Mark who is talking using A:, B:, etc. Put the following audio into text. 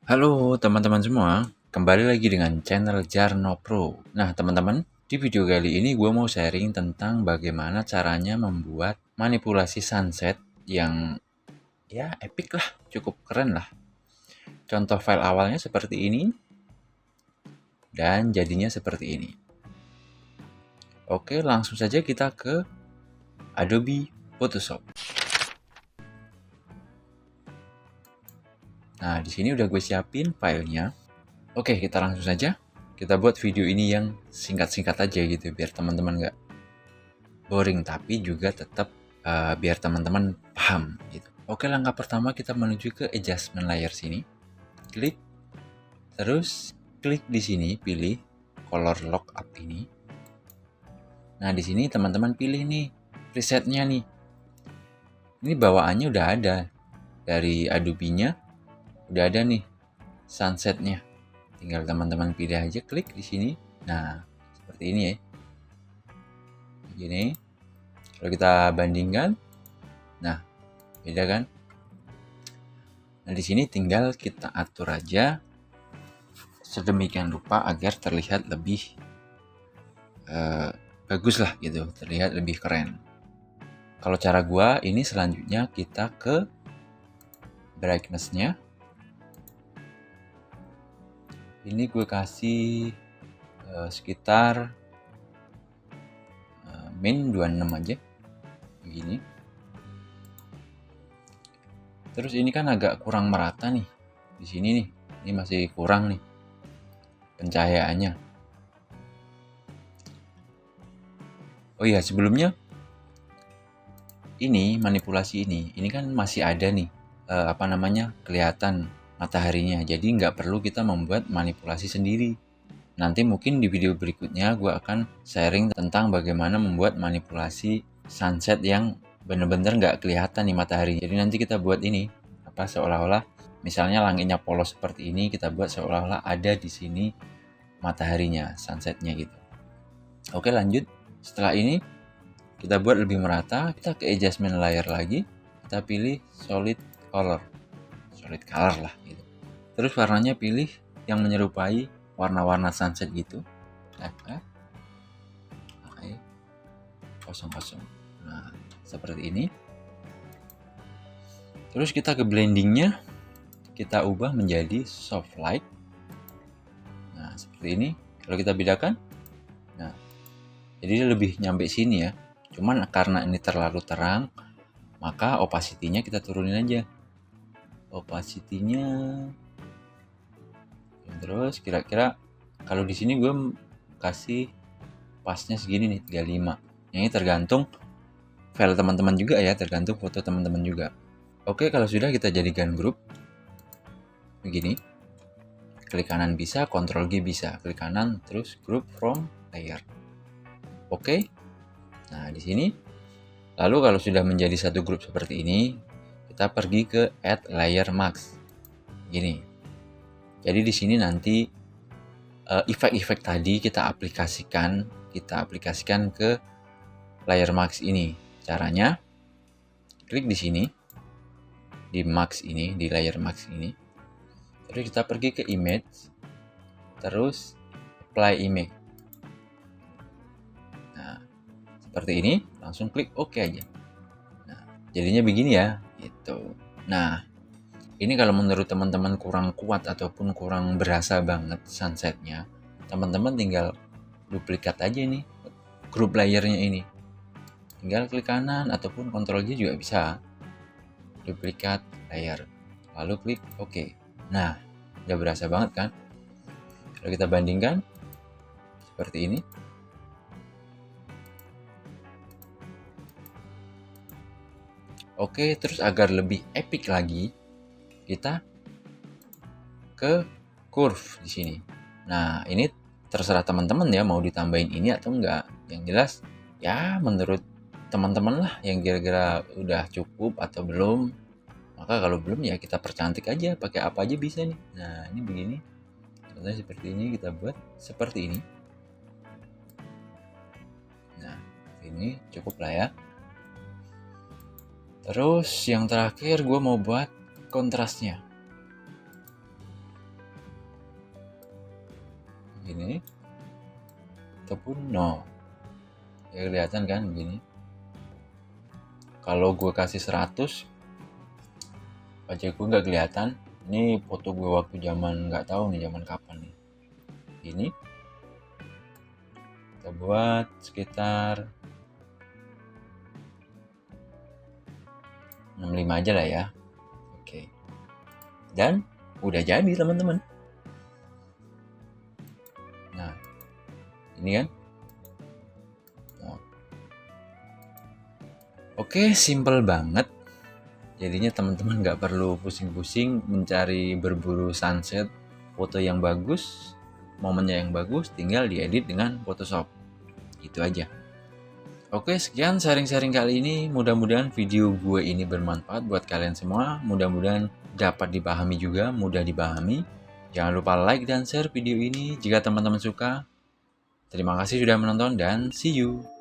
A: Halo teman-teman semua, kembali lagi dengan channel Jarno Pro. Nah teman-teman, di video kali ini gue mau sharing tentang bagaimana caranya membuat manipulasi sunset yang ya epic lah, cukup keren lah. Contoh file awalnya seperti ini, dan jadinya seperti ini. Oke, langsung saja kita ke Adobe Photoshop. Nah, di sini udah gue siapin filenya. Oke, kita langsung saja. Kita buat video ini yang singkat-singkat aja gitu, biar teman-teman nggak boring, tapi juga tetap biar teman-teman paham gitu. Oke, langkah pertama kita menuju ke adjustment layer sini. Klik, terus klik di sini, pilih color lockup ini. Nah, di sini teman-teman pilih nih presetnya nih. Ini bawaannya udah ada dari Adobe-nya, udah ada nih sunsetnya. Tinggal teman-teman pilih aja, klik di sini. Nah, seperti ini ya. Begini. Kalau kita bandingkan, nah beda kan? Nah, di sini tinggal kita atur aja sedemikian rupa agar terlihat lebih bagus lah gitu, terlihat lebih keren. Kalau cara gua ini selanjutnya kita ke brightness-nya. Ini gue kasih sekitar min 26 aja. Begini. Terus ini kan agak kurang merata nih. Di sini nih. Ini masih kurang nih pencahayaannya. Oh iya, sebelumnya ini manipulasi ini kan masih ada nih kelihatan mataharinya. Jadi nggak perlu kita membuat manipulasi sendiri. Nanti mungkin di video berikutnya gue akan sharing tentang bagaimana membuat manipulasi sunset yang bener-bener nggak kelihatan nih matahari. Jadi nanti kita buat ini seolah-olah misalnya langitnya polos seperti ini, kita buat seolah-olah ada di sini mataharinya, sunsetnya gitu. Oke, lanjut. Setelah ini kita buat lebih merata, kita ke adjustment layer lagi, kita pilih solid color lah gitu. Terus warnanya pilih yang menyerupai warna-warna sunset gitu. Oke. Kosong. Nah, seperti ini. Terus kita ke blendingnya, kita ubah menjadi soft light. Nah, seperti ini. Kalau kita bedakan, nah, jadi lebih nyampe sini ya. Cuman karena ini terlalu terang, maka opacity-nya kita turunin aja. Opacity-nya terus kira-kira kalau di sini gue kasih pasnya segini nih, 35. Ini tergantung file teman-teman juga ya, tergantung foto teman-teman juga. Oke, kalau sudah kita jadikan grup begini. Klik kanan bisa, Ctrl G bisa. Klik kanan terus group from layer. Oke. Nah, di sini lalu kalau sudah menjadi satu grup seperti ini, kita pergi ke add layer mask. Gini. Jadi di sini nanti efek-efek tadi kita aplikasikan ke layer mask ini. Caranya klik di sini di mask ini, di layer mask ini. Terus kita pergi ke image, terus apply image. Nah, seperti ini, langsung klik OK aja. Nah, jadinya begini ya, gitu. Nah, ini kalau menurut teman-teman kurang kuat ataupun kurang berasa banget sunsetnya, teman-teman tinggal duplikat aja nih group layernya ini. Tinggal klik kanan ataupun Ctrl J juga bisa. Duplikat layer. Lalu klik OK. Nah, udah berasa banget kan? Kalau kita bandingkan seperti ini. Oke, terus agar lebih epic lagi, kita ke curve di sini. Nah, ini terserah teman-teman ya mau ditambahin ini atau enggak. Yang jelas ya menurut teman-teman lah yang kira-kira udah cukup atau belum. Maka kalau belum ya kita percantik aja, pakai apa aja bisa nih. Nah, ini begini. Contohnya seperti ini, kita buat seperti ini. Nah, ini cukup lah ya. Terus yang terakhir gue mau buat kontrasnya. Ini ataupun no. Ya kelihatan kan begini. Kalau gue kasih 100 wajah gue nggak kelihatan. Ini foto gue waktu zaman nggak tahu nih zaman kapan nih. Ini kita buat sekitar 65 aja lah ya. Oke. Dan udah jadi teman-teman. Nah, ini kan. Oke, simple banget. Jadinya teman-teman nggak perlu pusing-pusing mencari berburu sunset, foto yang bagus, momennya yang bagus, tinggal diedit dengan Photoshop. Gitu aja. Oke, sekian sharing-sharing kali ini. Mudah-mudahan video gue ini bermanfaat buat kalian semua. Mudah-mudahan dapat dipahami juga, mudah dipahami. Jangan lupa like dan share video ini jika teman-teman suka. Terima kasih sudah menonton dan see you.